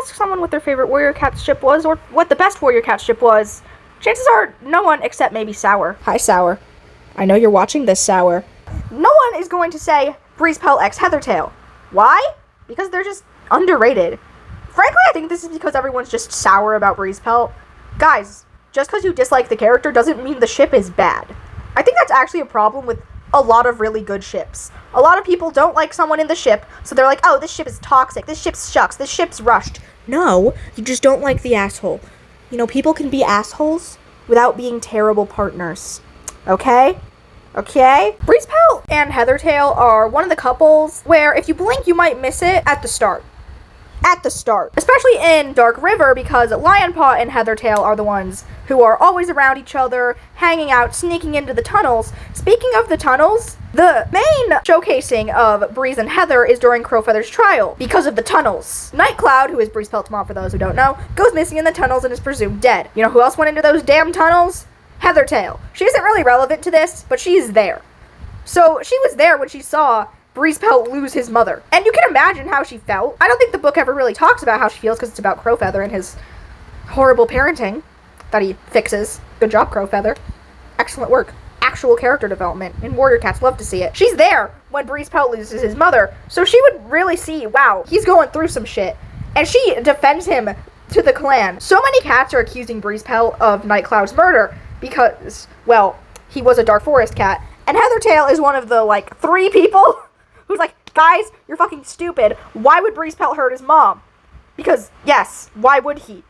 ask someone what their favorite Warrior Cat ship was, or what the best Warrior Cat ship was, chances are no one except maybe Sour. Hi, Sour. I know you're watching this, Sour. No one is going to say Breezepelt x Heathertail. Why? Because they're just underrated. Frankly, I think this is because everyone's just sour about Breezepelt. Guys, just because you dislike the character doesn't mean the ship is bad. I think that's actually a problem with a lot of really good ships. A lot of people don't like someone in the ship, so they're like, oh, this ship is toxic, this ship sucks, this ship's rushed. No, you just don't like the asshole. You know, people can be assholes without being terrible partners. Okay? Okay? Breezepelt and Heathertail are one of the couples where if you blink, you might miss it at the start. At the start. Especially in Dark River, because Lionpaw and Heathertail are the ones who are always around each other, hanging out, sneaking into the tunnels. Speaking of the tunnels, the main showcasing of Breeze and Heather is during Crowfeather's trial, because of the tunnels. Nightcloud, who is Breezepelt's mom for those who don't know, goes missing in the tunnels and is presumed dead. You know who else went into those damn tunnels? Heathertail. She isn't really relevant to this, but she's there. So she was there when she saw Breezepelt lose his mother. And you can imagine how she felt. I don't think the book ever really talks about how she feels because it's about Crowfeather and his horrible parenting that he fixes. Good job, Crowfeather. Excellent work. Actual character development. And Warrior Cats love to see it. She's there when Breezepelt loses his mother, so she would really see, wow, he's going through some shit. And she defends him to the clan. So many cats are accusing Breezepelt of Nightcloud's murder because, well, he was a Dark Forest cat. And Heathertail is one of the, 3 people who's like, guys, you're fucking stupid. Why would Breezepelt hurt his mom? Because, yes, why would he?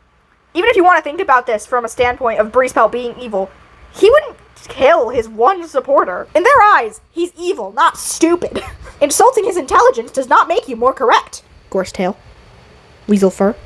Even if you want to think about this from a standpoint of Breezepelt being evil, he wouldn't kill his one supporter. In their eyes, he's evil, not stupid. Insulting his intelligence does not make you more correct. Gorsetail. Weasel fur.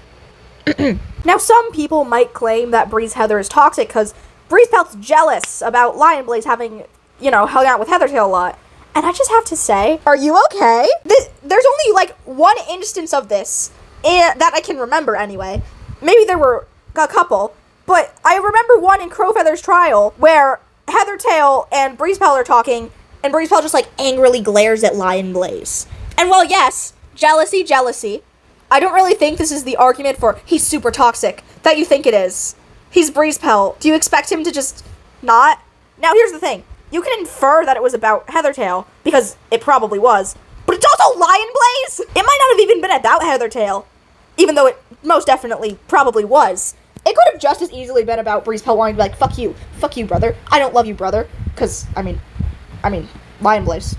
Now, some people might claim that Breezeheather is toxic because Breezepelt's jealous about Lionblaze having, hung out with Heathertail a lot. And I just have to say, are you okay? There's only, one instance of this, that I can remember anyway. Maybe there were a couple, but I remember one in Crowfeather's trial where Heathertail and Breezepelt are talking, and Breezepelt just, angrily glares at Lionblaze. And while, yes, jealousy, I don't really think this is the argument for he's super toxic that you think it is. He's Breezepelt. Do you expect him to just not? Now, here's the thing. You can infer that it was about Heathertail, because it probably was. But it's also Lionblaze! It might not have even been about Heathertail, even though it most definitely probably was. It could have just as easily been about Breezepelt wanting to be like, fuck you, brother. I don't love you, brother. Because, I mean, Lionblaze.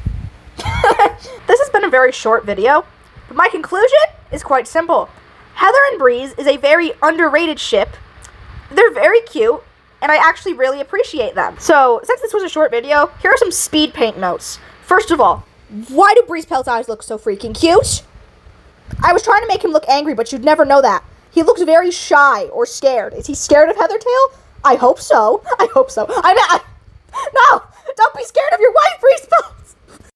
This has been a very short video, but my conclusion is quite simple. Heather and Breeze is a very underrated ship. They're very cute, and I actually really appreciate them. So, since this was a short video, here are some speed paint notes. First of all, why do Breezepelt's eyes look so freaking cute? I was trying to make him look angry, but you'd never know that. He looks very shy or scared. Is he scared of Heathertail? I hope so. No! Don't be scared of your wife, Breezepelt!